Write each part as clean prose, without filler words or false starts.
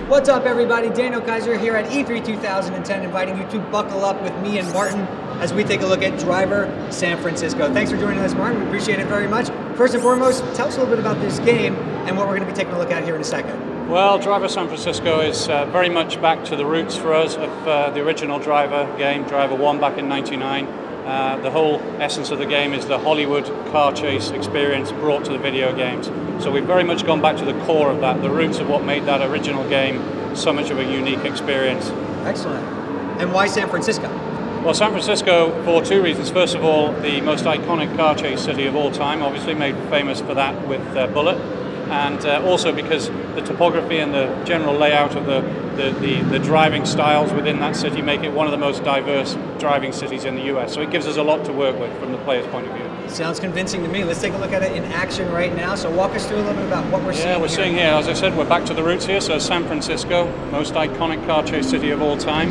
What's up, everybody? Daniel Kaiser here at E3 2010, inviting you to buckle up with me and Martin as we take a look at Driver San Francisco. Thanks for joining us, Martin. We appreciate it very much. First and foremost, tell us a little bit about this game and what we're going to be taking a look at here in a second. Well, Driver San Francisco is very much back to the roots for us of the original Driver game, Driver 1 back in '99. The whole essence of the game is the Hollywood car chase experience brought to the video games. So we've very much gone back to the core of that, the roots of what made that original game so much of a unique experience. Excellent. And why San Francisco? Well, San Francisco for two reasons. First of all, the most iconic car chase city of all time, obviously made famous for that with Bullet. And also because the topography and the general layout of the driving styles within that city make it one of the most diverse driving cities in the US. So it gives us a lot to work with from the player's point of view. Sounds convincing to me. Let's take a look at it in action right now. So walk us through a little bit about what we're seeing. Yeah, we're seeing here, as I said, we're back to the roots here. So San Francisco, most iconic car chase city of all time.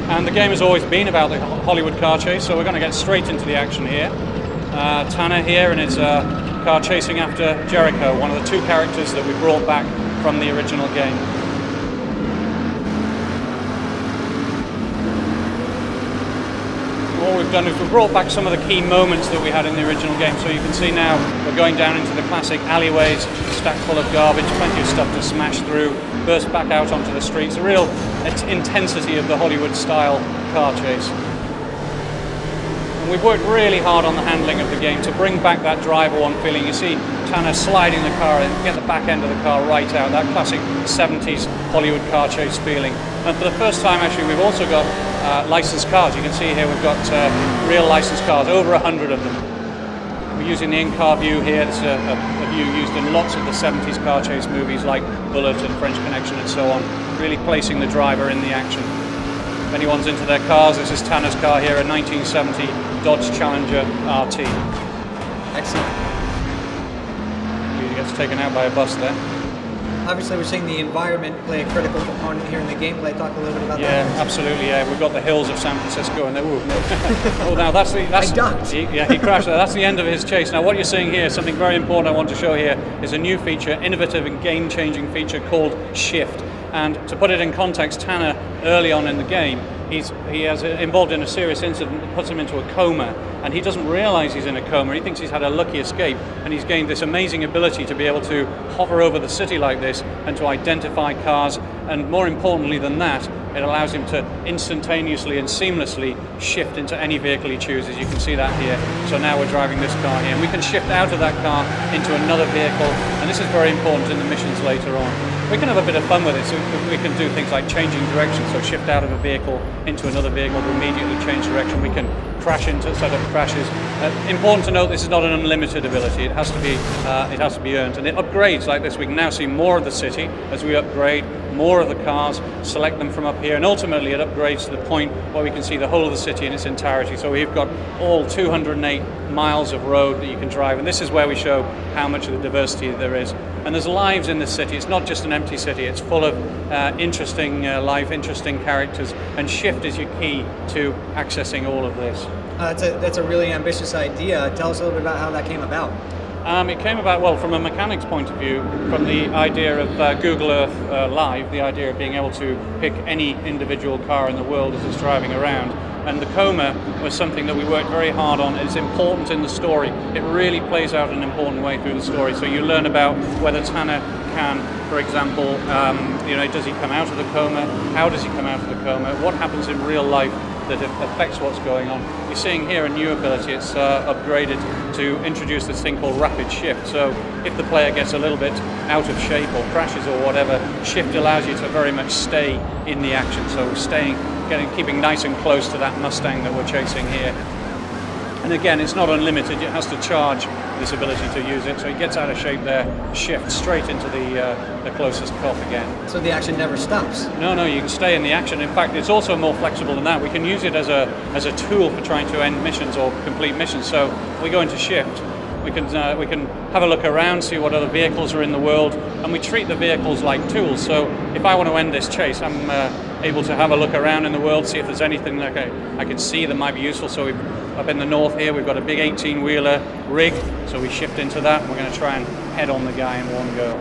And the game has always been about the Hollywood car chase, so we're going to get straight into the action here. Tanner here and his car chasing after Jericho, one of the two characters that we brought back from the original game. What we've done is we've brought back some of the key moments that we had in the original game. So you can see now we're going down into the classic alleyways, stacked full of garbage, plenty of stuff to smash through, burst back out onto the streets. The real intensity of the Hollywood style car chase. And we've worked really hard on the handling of the game to bring back that Driver 1 feeling. You see Tanner sliding the car in, get the back end of the car right out, that classic 70s Hollywood car chase feeling. And for the first time, actually, we've also got licensed cars. You can see here we've got real licensed cars, over 100 of them. We're using the in-car view here. It's a view used in lots of the 70s car chase movies like Bullet and French Connection and so on, really placing the driver in the action. If anyone's into their cars, this is Tanner's car here, a 1970 Dodge Challenger RT. Excellent. He gets taken out by a bus there. Obviously, we're seeing the environment play a critical component here in the gameplay. Talk a little bit about that. Yeah, absolutely. Yeah, we've got the hills of San Francisco, and oh, now that's I ducked. He crashed there. That's the end of his chase. Now, what you're seeing here, something very important I want to show here, is a new feature, innovative and game-changing feature called Shift. And to put it in context, Tanner, early on in the game, he has involved in a serious incident that puts him into a coma, and he doesn't realize he's in a coma. He thinks he's had a lucky escape, and he's gained this amazing ability to be able to hover over the city like this and to identify cars, and more importantly than that, it allows him to instantaneously and seamlessly shift into any vehicle he chooses. You can see that here. So now we're driving this car here, and we can shift out of that car into another vehicle, and this is very important in the missions later on. We can have a bit of fun with it, so we can do things like changing direction, so shift out of a vehicle into another vehicle to immediately change direction. We can crash into, set up crashes. Important to note, this is not an unlimited ability. It has to be earned, and it upgrades like this. We can now see more of the city as we upgrade, more of the cars, select them from up here, and ultimately it upgrades to the point where we can see the whole of the city in its entirety. So we've got all 208 miles of road that you can drive, and this is where we show how much of the diversity there is. And there's lives in this city. It's not just an empty city. It's full of interesting life, interesting characters, and Shift is your key to accessing all of this. That's a really ambitious idea. Tell us a little bit about how that came about. It came about, well, from a mechanics point of view, from the idea of Google Earth Live, the idea of being able to pick any individual car in the world as it's driving around. And the coma was something that we worked very hard on. It's important in the story. It really plays out in an important way through the story. So you learn about whether Tanner can, for example, does he come out of the coma? How does he come out of the coma? What happens in real life that affects what's going on? You're seeing here a new ability. It's upgraded to introduce this thing called rapid shift. So if the player gets a little bit out of shape or crashes or whatever, shift allows you to very much stay in the action. So keeping nice and close to that Mustang that we're chasing here. And again, it's not unlimited. It has to charge this ability to use it. So he gets out of shape there, shift straight into the closest cop again. So the action never stops? No, you can stay in the action. In fact, it's also more flexible than that. We can use it as a tool for trying to end missions or complete missions. So we go into shift. We can have a look around, see what other vehicles are in the world, and we treat the vehicles like tools. So if I want to end this chase, I'm able to have a look around in the world, see if there's anything that I can see that might be useful. So up in the north here, we've got a big 18-wheeler rig, so we shift into that, and we're going to try and head on the guy in one go.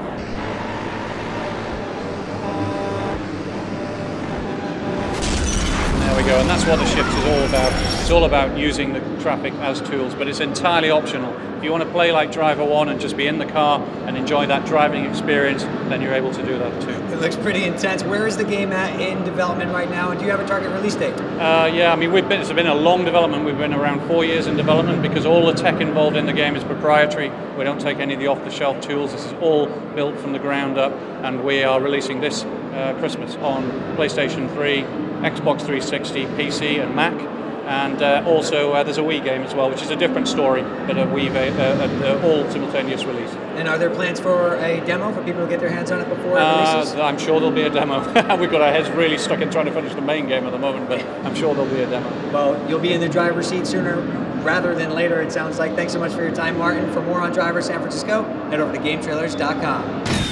There we go, and that's what the Shift is all about. It's all about using the traffic as tools, but it's entirely optional. If you want to play like Driver 1 and just be in the car and enjoy that driving experience, then you're able to do that too. It looks pretty intense. Where is the game at in development right now, and do you have a target release date? Yeah, I mean, it's been a long development. We've been around 4 years in development because all the tech involved in the game is proprietary. We don't take any of the off-the-shelf tools. This is all built from the ground up, and we are releasing this Christmas on PlayStation 3, Xbox 360, PC and Mac, and also there's a Wii game as well, which is a different story, but a Wii all simultaneous release. And are there plans for a demo for people to get their hands on it before it releases? I'm sure there'll be a demo. We've got our heads really stuck in trying to finish the main game at the moment, but I'm sure there'll be a demo. Well, you'll be in the driver's seat sooner rather than later, it sounds like. Thanks so much for your time, Martin. For more on Driver San Francisco, head over to GameTrailers.com.